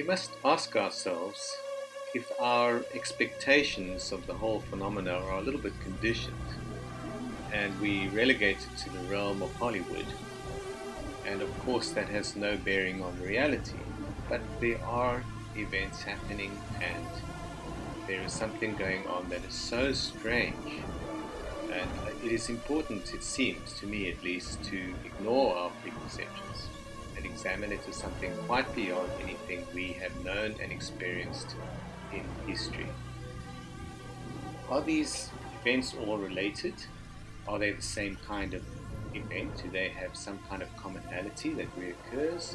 must ask ourselves if our expectations of the whole phenomena are a little bit conditioned and we relegate it to the realm of Hollywood. And of course that has no bearing on reality, but there are events happening and there is something going on that is so strange, and it is important, it seems to me at least, to ignore our preconceptions and examine it as something quite beyond anything we have known and experienced in history. Are these events all related? Are they the same kind of event? Do they have some kind of commonality that reoccurs?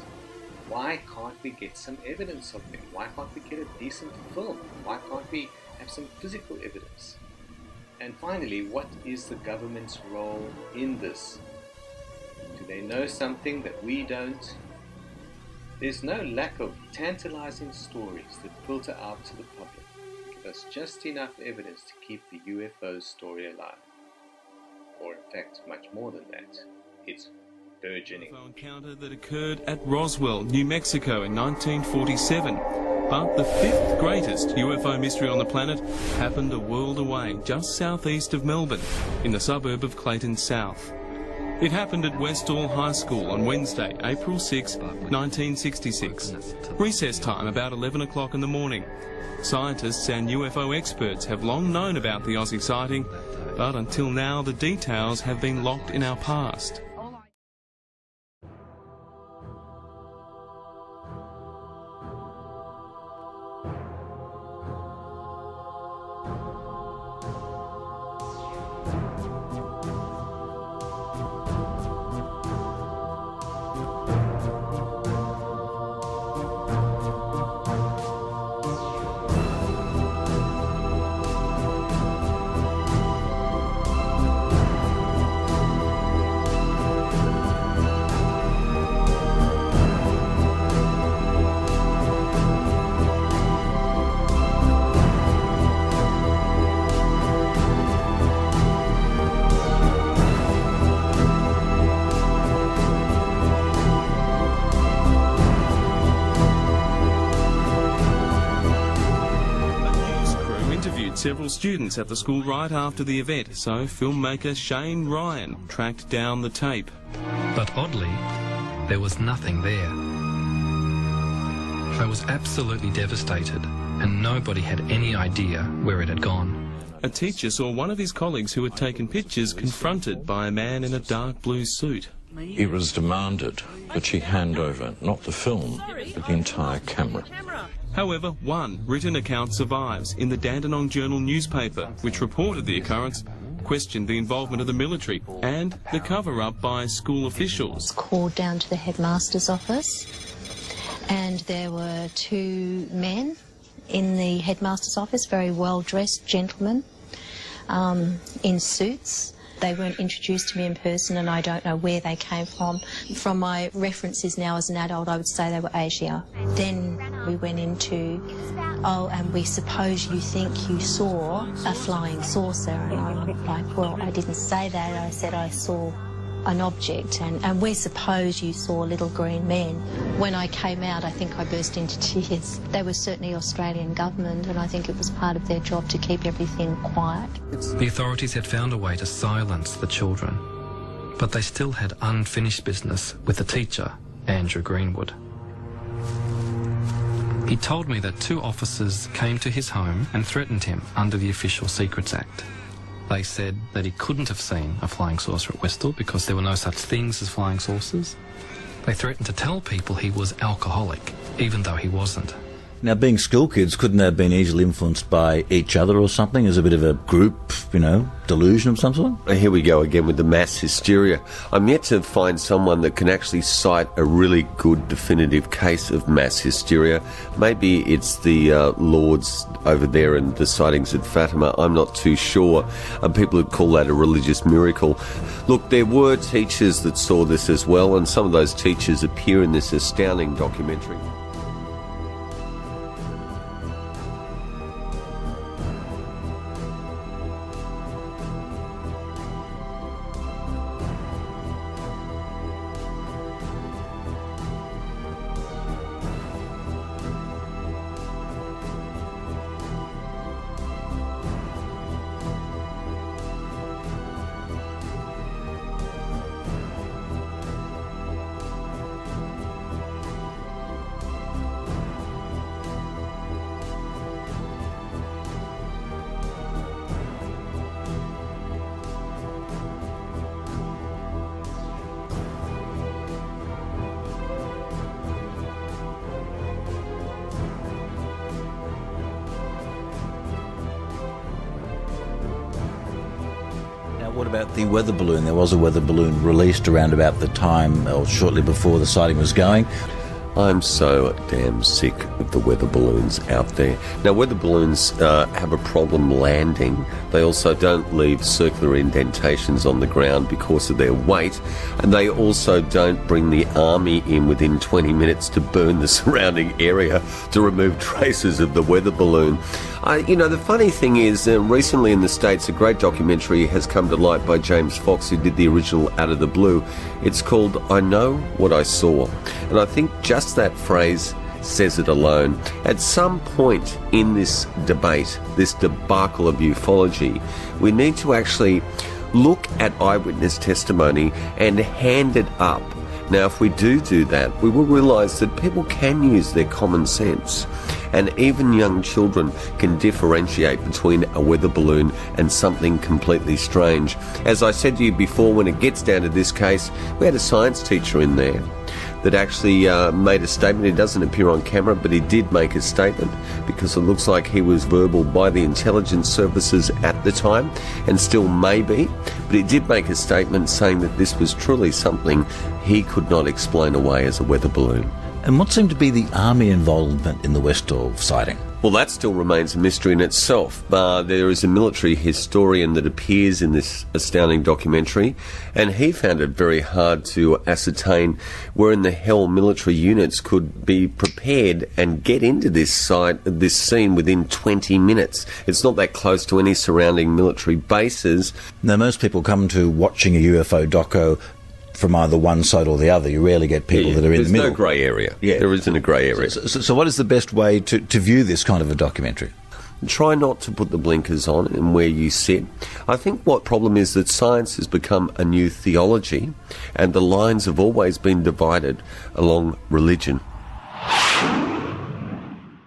Why can't we get some evidence of them? Why can't we get a decent film? Why can't we have some physical evidence? And finally, what is the government's role in this? Do they know something that we don't? There's no lack of tantalizing stories that filter out to the public. Give us just enough evidence to keep the UFO story alive. Or in fact, much more than that. It's burgeoning. UFO encounter that occurred at Roswell, New Mexico in 1947. But the fifth greatest UFO mystery on the planet happened a world away, just southeast of Melbourne, in the suburb of Clayton South. It happened at Westall High School on Wednesday, April 6, 1966. Recess time about 11 o'clock in the morning. Scientists and UFO experts have long known about the Aussie sighting, but until now the details have been locked in our past. Several students at the school right after the event, so filmmaker Shane Ryan tracked down the tape. But oddly, there was nothing there. I was absolutely devastated, and nobody had any idea where it had gone. A teacher saw one of his colleagues who had taken pictures confronted by a man in a dark blue suit. It was demanded that she hand over not the film, but the entire camera. However, one written account survives in the Dandenong Journal newspaper, which reported the occurrence, questioned the involvement of the military and the cover-up by school officials. Called down to the headmaster's office, and there were two men in the headmaster's office, very well-dressed gentlemen in suits. They weren't introduced to me in person, and I don't know where they came from. From my references now as an adult, I would say they were Asia. Then we went into, oh, and we suppose you think you saw a flying saucer. And I'm like, well, I didn't say that. I said I saw an object, and we suppose you saw little green men. When I came out, I think I burst into tears. They were certainly Australian government, and I think it was part of their job to keep everything quiet. The authorities had found a way to silence the children, but they still had unfinished business with the teacher, Andrew Greenwood. He told me that two officers came to his home and threatened him under the Official Secrets Act. They said that he couldn't have seen a flying saucer at Westall because there were no such things as flying saucers. They threatened to tell people he was alcoholic, even though he wasn't. Now, being school kids, couldn't they have been easily influenced by each other or something as a bit of a group, delusion of some sort? Here we go again with the mass hysteria. I'm yet to find someone that can actually cite a really good definitive case of mass hysteria. Maybe it's the Lords over there and the sightings at Fatima. I'm not too sure. People would call that a religious miracle. Look, there were teachers that saw this as well, and some of those teachers appear in this astounding documentary. What about the weather balloon? There was a weather balloon released around about the time, or shortly before the sighting was going. I'm so damn sick of the weather balloons out there. Now, weather balloons have a problem landing. They also don't leave circular indentations on the ground because of their weight, and they also don't bring the army in within 20 minutes to burn the surrounding area to remove traces of the weather balloon. The funny thing is, recently in the States, a great documentary has come to light by James Fox, who did the original Out of the Blue. It's called I Know What I Saw. And I think just that phrase says it alone. At some point in this debate, this debacle of ufology, we need to actually look at eyewitness testimony and hand it up. Now, if we do that, we will realise that people can use their common sense, and even young children can differentiate between a weather balloon and something completely strange. As I said to you before, when it gets down to this case, we had a science teacher in there that actually made a statement. He doesn't appear on camera, but he did make a statement because it looks like he was verbal by the intelligence services at the time, and still may be. But he did make a statement saying that this was truly something he could not explain away as a weather balloon. And what seemed to be the army involvement in the Westall sighting? Well, that still remains a mystery in itself. There is a military historian that appears in this astounding documentary, and he found it very hard to ascertain where in the hell military units could be prepared and get into this scene within 20 minutes. It's not that close to any surrounding military bases. Now, most people come to watching a UFO doco from either one side or the other. You rarely get people that are in the middle. There's no grey area. Yeah. There isn't a grey area. So what is the best way to view this kind of a documentary? Try not to put the blinkers on and where you sit. I think what problem is that science has become a new theology, and the lines have always been divided along religion.